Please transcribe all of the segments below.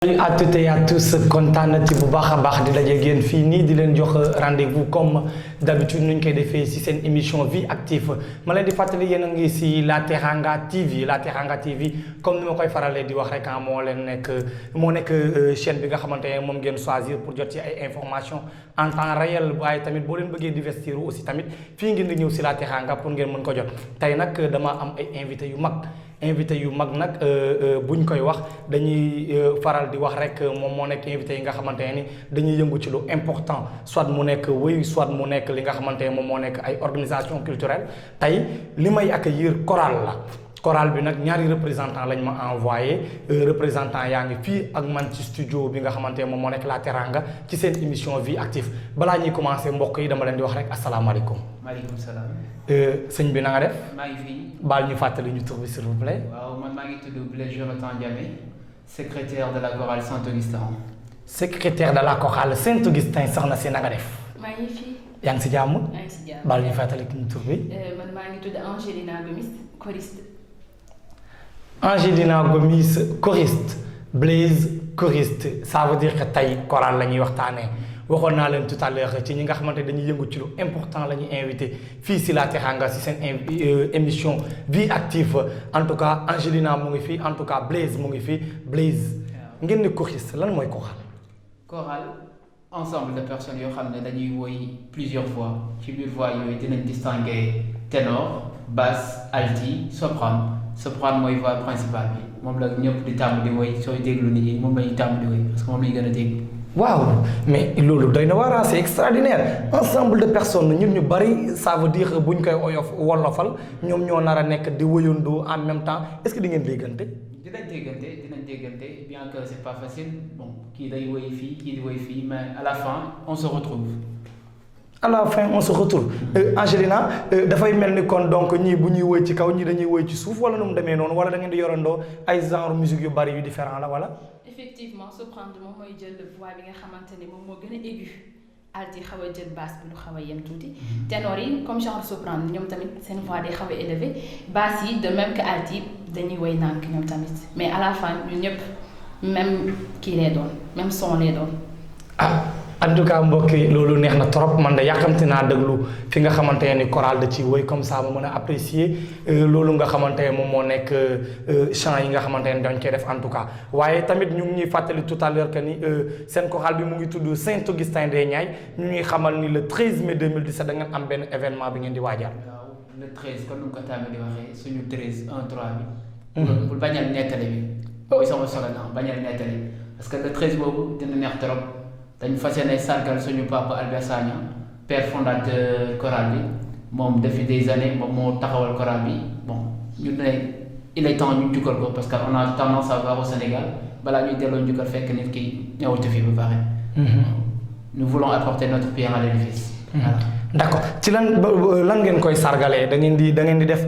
Salut à toutes et à tous kontaan na ci bu baax a baax di daje génn fii nii di leen jox rendez-vous comme d'habitude nu ñu koy defee ci seen émission vie active ma leen di fàttali yéen a ngi ci La Teranga TV comme ni ma koy faralee di wax rek moo nekk chaîne bi nga xamante ne moom ngeen choisir pour jot ci ay informations en temps réel waaye tamit boo leen bëggee divestir aussi tamit fii ngeen di ñëw ci La Teranga pour ngeen mën ko jot tey nag dama am ay invité yu mag nag buñ koy wax dañuy faral di wax rek moom moo nekk invité yi nga xamante ne ni dañuy yëngu ci lu important soit mu nekk wëy soit mu nekk li nga xamante ne moom moo nekk ay organisation culturelle tey li may accueillir chorale bi nag ñaari représentant lañ ma envoyé représentant yaa ngi fii ak man ci studio bi nga xamante ne moom moo nekk La Teranga ci seen émission vie active balaa ñuy commencé mbokk yi dama leen di wax rek asalaamaaleykum. maaleykum salaam. sëñ bi na nga def. maa ngi fi. baal ñu fàttali ñu tur bi s'il vous plaît. waaw man maa ngi tudd Blaise Jonathan Diamé secrétaire de la chorale Saint-Augustin. secrétaire de la chorale Saint-Augustin soxna si na nga def. maa ngi fi. yaa ngi si jàmm. maa ngi si jàmm baal ñu fàttali ñu tur bi. man maa ngi tudd Angelina Gomis choriste. Angelina Gomis choriste Blaise choriste ça veut dire que tey chorale la ñuy waxtaanee. waxoon naa leen tout à l'heure ci ñi nga xamante dañuy yëngu ci lu important la ñuy invité fii si La Teranga si seen émission vie active en tout cas Angelina mu ngi fi en tout cas Blaise mu ngi fi Blaise ngeen ni choriste lan mooy chorale. chorale ensemble de personnes yoo xam ne dañuy woy plusieurs voix ci biir voix yooyu dinañ distinguer ténor basse alti soprane mooy voix principale bi moom la ñëpp di tàmm di woy sooy déglu nit ñi moom la ñuy tàmm di woy parce que moom la ñu gën a dégg. waaw mais loolu doy na waar c'est extraordinaire ensemble de personnes ñun ñu bari ça veut dire bu ñu koy wolofal ñoom ñoo nar a nekk di wëyandoo en même temps est-ce que di ngeen déggante. dinañ déggante bien que c'est pas facile bon kii day woy fii kii di woy fii mais à la fin on se retrouve. Angelina dafay mel ni kon donc ñii bu ñuy woy ci kaw ñii dañuy woy ci suuf wala nu mu demee noonu wala da ngeen di yorandoo ay genre musique yu bari yu différent la wala. effectivement soprano moom mooy jël voix bi nga xamante ne moom moo gën a aigu alti xaw a jël basse bi lu xaw a yem tuuti ténor yi comme genre soprano ñoom tamit seen voix day xaw a élevé basse yi de même que alti dañuy woy nànk ñoom tamit mais à la fin ñun ñëpp même kii lay doon même son lay doon. en tout cas mbokk yi loolu neex na trop man de yàkkamti naa déglu fi nga xamante ne ni chorale da ci woy comme ça ma mën a apprécier loolu nga xamante ne moom moo nekk chant yi nga xamante ne dañ koy def en tout cas waaye tamit ñu ngi ñuy fàttali tout à l'heure que ni seen chorale bi mu ngi tudd Saint-Augustin des Niayes ñu ñuy xamal ni le 13 mai 2017 da ngeen am benn événement bi ngeen di waajal. waaw le 13 comme ni mu ko tàmmee di waxee suñu 13 1 3 bi. pour bañal nettali bi. mooy sama slogan bañal nettali parce que le 13 boobu dina neex trop. dañu fas yéene sargal suñu papa Albert Sagna père fondateur chorale bi moom depuis des années moom moo taxawal chorale bi bon ñu ne il est temps ñu jukkal ko parce que on a tendance à voir au Sénégal balaa ñuy delloo njukkal fekk nit ki ñëwatu fi ba pare. nous voulons apporter notre pierre à l'édifice. Voilà. D'accord ci lan ngeen koy sargalee da ngeen di def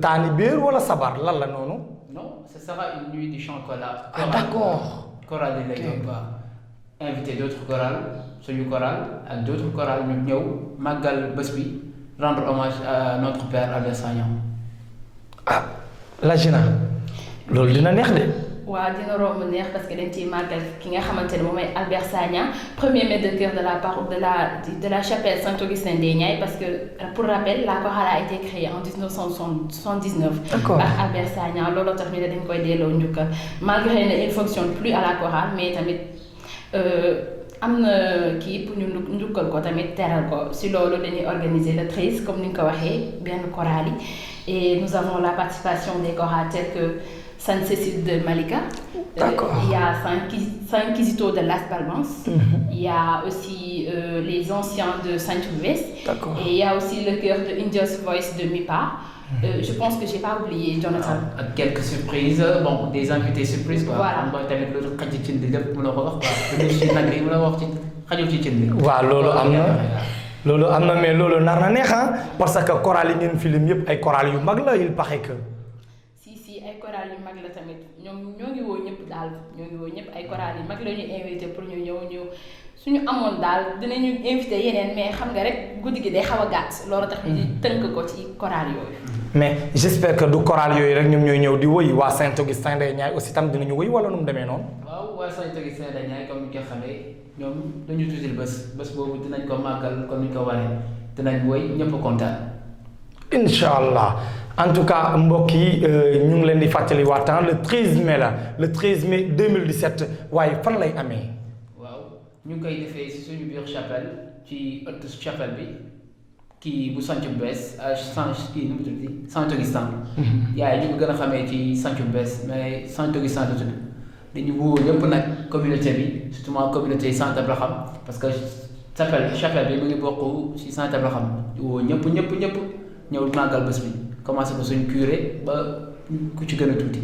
taani biir wala sabar lan la noonu. non ce sera une nuit du chant chorale. D'accord. chorale yi lay doon invité d'autres chorales suñu chorale ak d'autres chorales ñu ñëw màggal bés bi rendre hommage à notre père Albert Sagna. Lagina loolu dina neex de. waaw dina romb neex parce que dañ ciy màggal ki nga xamante ne moom mooy Albert Sagna premier maître de chœur de la chapelle Saint-Augustin des Niayes parce que pour rappel la chorale a été créée en 1979. D'accord. par Albert Sagna looloo tax ñu ne dañ koy delloo njukkal malgré ne il fonctionne plus à la chorale mais tamit. am na kii pour ñu njukkal ko tamit teral ko si loolu dañuy organiser le 13 comme ni nga ko waxee benn chorale yi et nous avons la participation des chorales tels que Sainte-Cécile de Malika. D'accord. Il y a Saint-Quisito de Las Balbans. Il y a aussi les anciens de Saint-Ulvès. D'accord. Et il y a aussi le chœur de Angels Voice de Mipa. Je pense que j'ai pas oublié Jonathan. Ak quelques surprises bon des invités surprises quoi. Voilà. xam nga tamit loolu xajul ci cin bi lépp mën a ko wax quoi. te ci nag yi mën a wax ci xajul ci cin bi. waaw loolu am na mais loolu nar na neex parce que chorale yi ngeen film yëpp ay chorale yu mag la il paraît que. si ay chorale yu mag la tamit ñoo ngi woo ñëpp daal ñoo ngi woo ñëpp ay chorale yu mag la ñuy invité pour ñu ñëw ñu suñu amoon daal dinañu invité yeneen mais xam nga rek guddi gi day xaw a gàtt loolu tax ñu tënk ko ci chorale yooyu. mais j'espère que du chorale yooyu rek ñoom ñooy ñëw di woy waa Saint-Augustin des Niayes aussi tam dinañu woy wala nu mu demee noonu. waaw waaw waa Santhie Augustin de Niayes comme ni ko xamee ñoom dañu tuuti bés boobu dinañ ko màggal comme ni ñu ko waree dinañ woy ñëpp kontaan. incha allah en tout cas mbokk yi ñu ngi leen di fàttali waxtaan le 13 mai la le 13 mai 2017 waaye fan lay amee. waaw ñu ngi koy defee si suñu biir chapelle ci ëttu chapelle bi kii bu Santhie bu bees kii nu mu tudd Santhie Augustin. yaay ñu ko gën a xamee ci Santhie bu bees mais Santhie Augustin la tudd dañu woo ñëpp nag communauté bi surtout communauté Santhie Abraham parce que chapelle bi mu ngi bokk si Santhie Abraham woo ñëpp ñëw màggal bés bi commencé ko suñu curé ba ku ci gën a tuuti.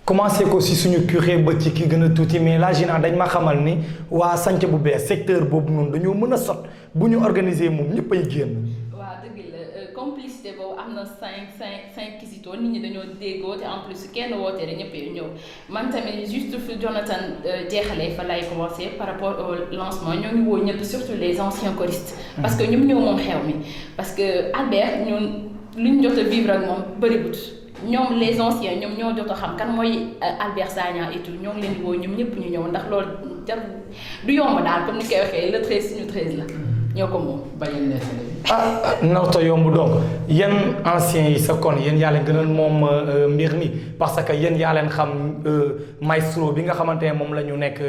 commencé ko si suñu curé ba ci ki gën a tuuti mais là Gina dañ ma xamal ni waa Santhie bu bees secteur boobu noonu dañoo mën a sot bu ñu organiser moom ñëpp ay génn. waaw dëgg la complicité boobu am na cinq kisito nit ñi dañoo déggoo te en plus kenn wootee rek ñëpp ñëw man tamit juste fu Jonathan jeexalee fa lay commencer par rapport au lancement ñoo ngi woo ñëpp surtout les anciens choristes. parce que ñoom ñoo moom xew mi parce que Albert ñun lu ñu jot a vivre ak moom bëriwut ñoom les anciens ñoom ñoo jot a xam kan mooy Albert Sagna et tout ñoo ngi leen di woo ñoom ñëpp ñu ñëw ndax loolu jar du yomb daal comme ni koy waxee le 13 suñu 13 la ñoo ko moom. bañal narta yomb donc yéen anciens yi sa kon yéen yaa leen gënal moom mbir mi parce que yéen yaa leen xam maestro bi nga xamante ne moom la ñu nekk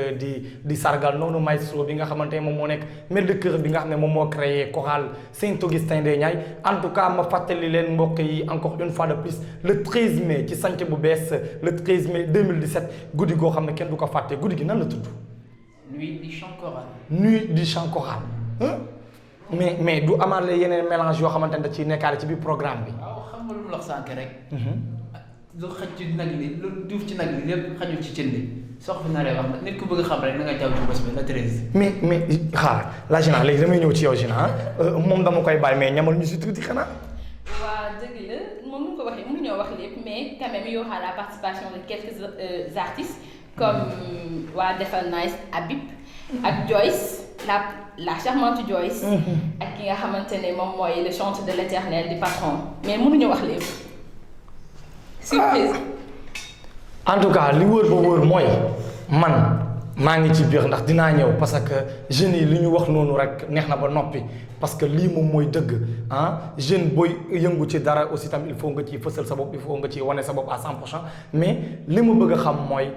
di sargal noonu maestro bi nga xamante ne moom moo nekk maître de chœur bi nga xam ne moom moo créé chorale Santhie Augustin de Niayes en tout cas ma fàttali leen mbokk yi encore une fois de plus le 13 mai ci Santhie bu bees le 13 mai 2017 guddi goo xam ne kenn du ko fàtte guddi gi nan la tudd. nuit du chant choral. nuit du chant choral. mais du amaale yeneen mélange yoo xamante ne da ciy nekkaale ci biir programme bi. waaw xam nga lu mu la sànk rek. lu xaj ci nag li lu duuf ci nag li lépp xajul ci cin li soo ko fi naree wax nit ku bëgg a xam rek na nga jaww ci bés bi la 13. mais xaar la Gina léegi damay ñëw ci yow Gina moom dama koy bàyyi mais ñamal ñu si tuuti xanaa. waa dëgg la moom nu ko waxee mënuñoo wax lépp mais quand même y aura la participation de quelques artistes comme waa Defal Nice Habib ak Joyce la charmante Joyce. ak ki nga xamante ne moom mooy le chanteur de l'éternel du patron mais mënuñu wax lépp. surprise. en tout cas li wóor ba wóor mooy man maa ngi ci biir ndax dinaa ñëw parce que jeunes yi li ñu wax noonu rek neex na ba noppi parce que lii moom mooy dëgg jeune booy yëngu ci dara aussi tam il faut nga ciy fësal sa bopp il faut nga ciy wane sa bopp à 100% mais li ma bëgg a xam mooy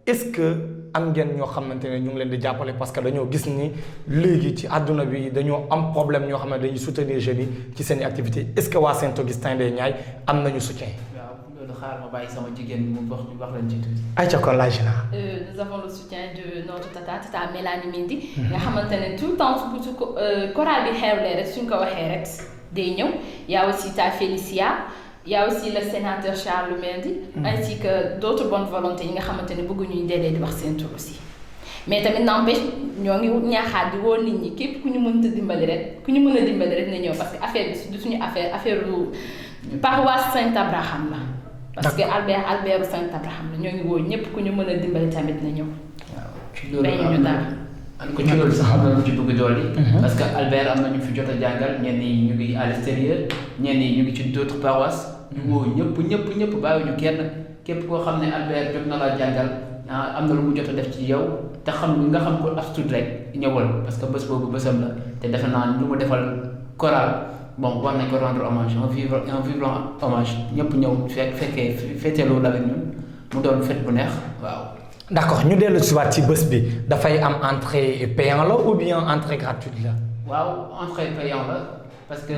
est-ce que am ngeen ñoo xamante ne ñu ngi leen di jàppale parce que dañoo gis ni léegi ci àdduna bi dañoo am problème ñoo xam ne dañuy soutenir jeunes yi ci seen i activité est-ce que waa Santhie Augustin de Niayes am nañu soutien. waaw loolu xaar ma bàyyi sama jigéen mu wax leen ci tuuti. ayca kon la Gina. Nous avons le soutien de notre tata Mélanie Mendy. nga xamante ne tout le temps su chorale bi xewlee rek suñ ko waxee rek day ñëw y a aussi ta Félicia. Il y a aussi le sénateur Charles Mendy, ainsi que d'autres bonnes volontés yi nga xamante ne bëgguñu délai di wax seen tur aussi mais tamit n'empêche ñoo ngi ñaaxaat di woo nit ñi képp ku ñu mën a dimbali rek na ñëw parce que affaire bi du suñu affaire lu paroisse Saint-Abraham la. parce que Albert Saint-Abraham la ñoo ngi woo ñëpp ku ñu mën a dimbali tamit na ñëw. waaw ci loolu ko ci loolu sax am na lu ci bëgg dool yi parce que Albert am na ñu fi jot a jàngal ñenn ñi ñu ngi à l'extérieur ñenn ñi ñu ngi ci d'autres paroisses. ñu woo ñëpp bàyyiwuñu kenn képp koo xam ne Albert jot na laa jàngal am na lu mu jot a def ci yow te nga xam ko as tuut rek ñëwal parce que bés boobu bésam la te defe naa lu mu defal chorale bon war nañ ko rendre hommage un vibrant hommage ñëpp ñëw fekkee féeteeloo la ak ñun mu doon fête bu neex waaw. d'accord ñu dellu si waat ci bés bi dafay am entrée payant la ou bien entrée gratuite la. waaw entrée payant la. parce que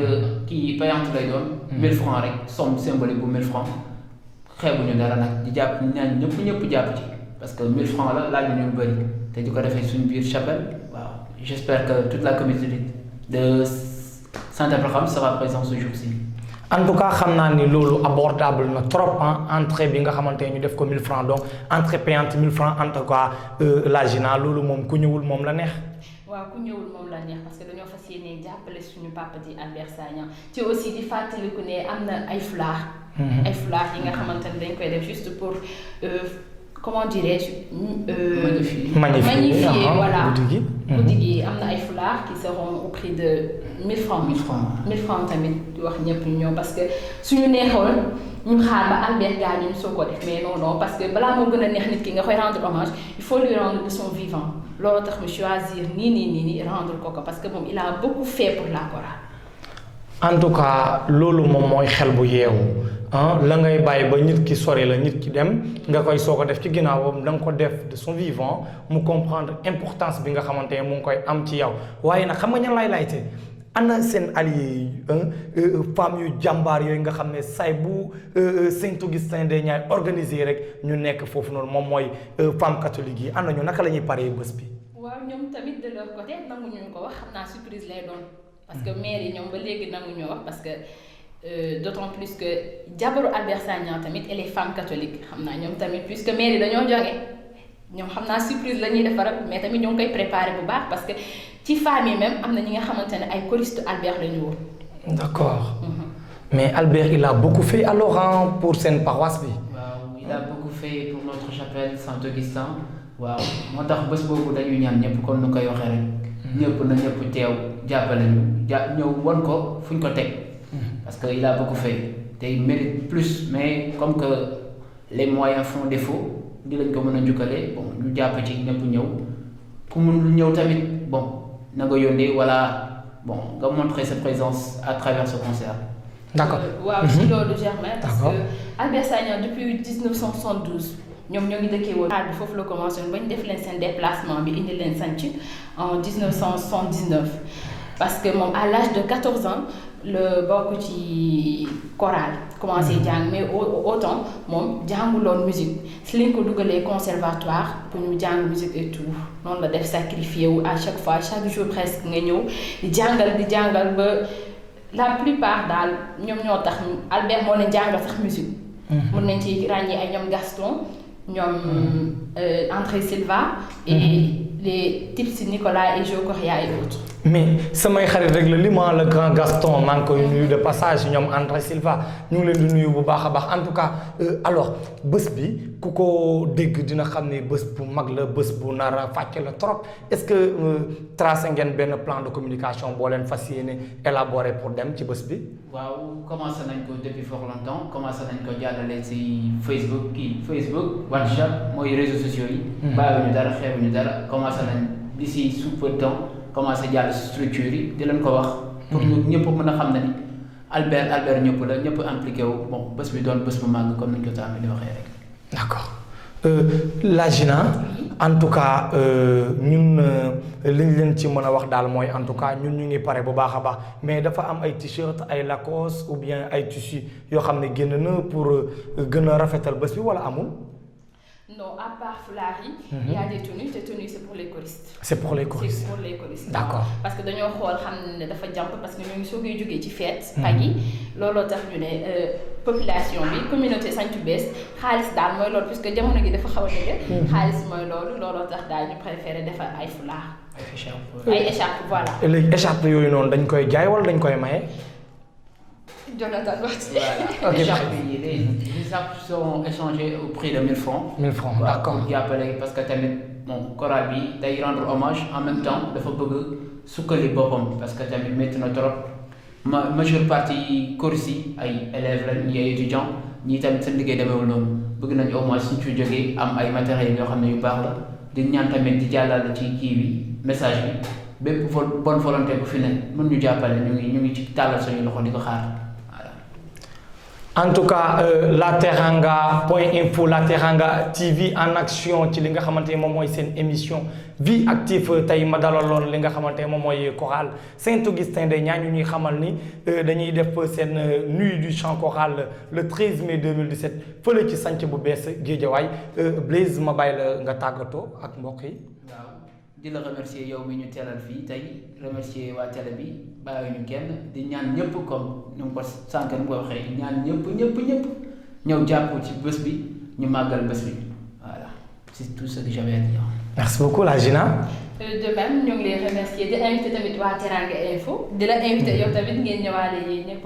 kii payante lay doon. 1000 francs rek somme symbolique bu 1000 francs xeebuñu dara nag di jàpp ñaan ñëpp jàpp ci parce que 1000 francs la laaj nañu lu bëri te di ko defee suñu biir chapelle waaw j'espère que toute la communauté de Saint-Abraham sera présente ce jour-ci. en tout cas xam naa ni loolu abordable na trop entrée bi nga xamante ne ñu def ko 1000 francs donc entrée payante 1000 francs en tout cas la Gina loolu moom ku ñëwul moom la neex. waaw ku ñëwul moom la neex parce que dañoo fas yéene jàppale suñu papa di Albert Sagna ci aussi di fàttaliku ne am na ay fleurs. ay fleurs yi nga xamante ne dañ koy def juste pour comment dirais-je. magnifier voilà guddi gi am na ay fleurs qui seront au prix de 1000 francs. 1000 francs tamit di wax ñëpp ñu ñëw parce que suñu neexoon ñu xaar ba Albert gaañu ñu soo ko def mais non parce que balaa moo gën a neex nit ki nga koy rendre hommage il faut lui rendre de son vivant loolu tax mu choisir nii rendre ko parce que moom il a beaucoup fait pour la chorale. en tout cas loolu moom mooy xel bu yeewu la ngay bàyyi ba nit ki sori la nit ki dem nga koy soog a def ci ginnaawam da nga ko def de son vivant mu comprendre importance bi nga xamante ne mu ngi koy am ci yow waaye nag xam nga ñan lay layte ana seen allié yi femmes yu jàmbaar yooyu nga xam ne say bu Saint-Augustin des Niayes organisé rek ñu nekk foofu noonu moom mooy femme catholique yi ana ñu naka la ñuy paree bés bi. waaw ñoom tamit de leur côté nanguñu ko wax xam naa surprise lay doon parce que maire yi ñoom ba léegi nanguñu wax parce que d'autant plus que jabaru Albert Sagna tamit elle est femme catholique xam naa ñoom tamit puisque maire yi dañoo jóge ñoom xam naa surprise la ñuy defar mais tamit ñoo ngi koy préparé bu baax parce que ci famille même am na ñi nga xamante ne ay choristes Albert la ñu woon. d'accord. mais Albert il a beaucoup fait alors pour seen paroisse bi. waaw il a beaucoup fait pour notre chapelle Saint-Augustin waaw moo tax bés boobu dañuy ñaan ñëpp kon nu koy waxee rek. ñëpp na ñëpp teew jàppale ñu ñëw won ko fu ñu ko teg. parce que il a beaucoup fait te il mérite plus mais comme que les moyens font défaut di lañ ko mën a njukkale bon ñu jàpp ci ñëpp ñëw ku mun ñëw tamit bon na nga yónnee wala bon nga montrer sa présence à travers ce concert. d'accord waaw si loolu Germain parce que Albert Sagna depuis 1972 ñoom ñoo ngi dëkkee woon xaar bi foofu la commencé woon ba ñu def leen seen déplacement bi indi leen sanc en 1979 parce que moom à l'âge de 14 ans le bokk ci chorale commencé jàng mais autant moom jànguloon musique si lañ ko dugalee conservatoire pour ñu jàng musique et tout noonu la def sacrifié wu à chaque fois chaque jour presque nga ñëw di jàngal ba la plupart daal ñoom ñoo tax Albert moo leen jàngal sax musique mën nañ ci ràññee ay ñoom Gaston ñoom André Silva et les Tipsy Nicolas et Jo Coria et autres. mais samay xarit rek la lima le grand Gaston maa ngi koy nuyu de passage ñoom André Silva ñu ngi leen di nuyu bu baax a baax en tout cas alors bés bi ku ko dégg dina xam ne bés bu mag la bés bu nar a fàcc la trop est-ce que tracé ngeen benn plan de communication boo leen fas yéene élaboré pour dem ci bés bi. waaw commencé nañ ko depuis fort longtemps commencé nañ ko jàllale ci Facebook WhatsApp mooy réseaux sociaux yi. bàyyiwuñu dara xeebuñu dara commencé nañ d'ici sous peu de temps. commencé jàll si structure yi di leen ko wax. pour ñu ñëpp mën a xam ne ni Albert ñëpp la ñëpp impliqué wu bon bés bi doon bés bu màgg comme ni ñu ko tàmmee di waxee rek. d'accord la Gina en tout cas ñun liñ leen ci mën a wax daal mooy en tout cas ñun ñu ngi pare bu baax a baax mais dafa am ay t-shirt ay Lacoste ou bien ay tissus yoo xam ne génn na pour gën a rafetal bés bi wala amul. Non, à part foulard yi. Il y a des tenues, te tenues c'est pour les choristes. C'est pour les choristes. C'est pour les choristes. D'accord. Parce que dañoo xool xam ne dafa jàmp parce que ñoo ngi soogay jógee ci fête. pag yi looloo tax ñu ne population bi communauté Santhiou Bes xaalis daal mooy loolu puisque jamono gi dafa xaw a dëgg. xaalis mooy looloo tax daal ñu préféré defar ay foulard. ay écharpe voilà. léegi écharpe yooyu noonu dañ koy jaay wala dañ koy maye. Jonathan wax voilà. Les écharpes sont échangées au prix de 1000 francs. 1000 francs d'accord pour jàppale parce que tamit bon chorale bi day rendre hommage en même temps dafa bëgg sukkali boppam parce que tamit métti na trop majeure partie choristes yi ay élèves lañ ñi ay étudiants ñii tamit seen liggéey demeewul noonu bëgg nañ au moins suñ ci jógee am ay matériels yoo xam ne yu baax la di ñaan tamit di jàllale ci kii bi message bi bépp bonne volonté bu fi ne mën ñu jàppale ñu ngi ci tàllal suñu loxo di ko xaar. En tout cas la Teranga point info la Teranga TV en action ci li nga xamante ne moom mooy seen émission vie active tey ma dalaloon li nga xamante ne moom mooy chorale Saint-Augustin des Niayes ñu ñuy xamal ni dañuy def seen nuit du chant choral le 13 mai 2017 fële ci sanc bu bees Guédiawaye Blaise ma bàyyi la nga tàggatoo ak mbokk yi. waaw di la remercier yow mi ñu teelal fii tey remercier waa télé bi bàyyi ñu kenn di ñaan ñëpp comme ñu ngi ko sànq nu ko waxee ñaan ñëpp ñëw jàpp ci bés bi ñu màggal bés bi voilà c'est tout ce que j'avais à dire. Merci beaucoup la Gina. De même ñu ngi lay remercier di invité tamit waa Teranga Info di la invité yow tamit ngeen ñëwaale yéen ñëpp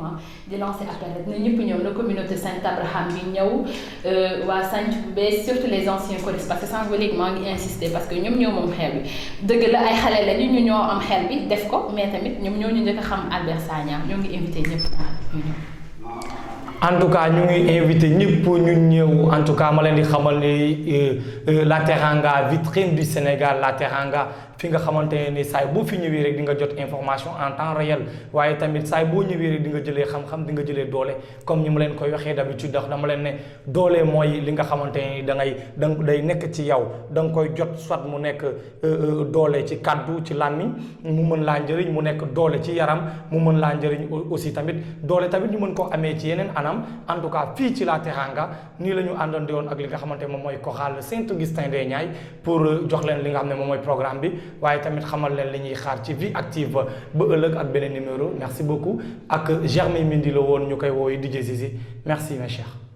di lancer appel rek na ñëpp ñëw na communauté Saint-Abraham bi ñëw waa Santhiou bu bees surtout les anciens choristes parce que sànq ba léegi maa ngi insister parce que ñoom ñoo moom xel bi dëgg la ay xale la ñu ñoo am xel bi def ko mais tamit ñoom ñoo ñu njëkk a xam Albert Sagna ñoo ngi invité ñëpp daal ñu ñëw. en tout cas ñu ngi invité ñëpp ñu ñëw en tout cas ma leen di xamal ni la Teranga vitrine du Sénégal la Teranga fi nga xamante ni saay boo fi ñëwee rek di nga jot information en temps réel waaye tamit saay boo ñëwee rek di nga jëlee xam-xam di nga jëlee doole comme ni ma leen koy waxee d'habitude ndax dama leen ne doole mooy li nga xamante ni day nekk ci yow da nga koy jot soit mu nekk doole ci kaddu ci làmmiñ mu mën laa njëriñ mu nekk doole ci yaram mu mën laa njëriñ aussi tamit doole tamit ñu mën koo amee ci yeneen anam en tout cas fii ci la Teranga nii la ñu àndante woon ak li nga xamante moom mooy Chorale Saint-Augustin des Niayes pour jox leen li nga xam ne moom mooy programme bi waaye tamit xamal leen li ñuy xaar ci Vie Active ba ëllëg ak beneen numéro merci beaucoup ak Germain Mendy la woon ñu koy wooyu DJ Zizi merci mes chers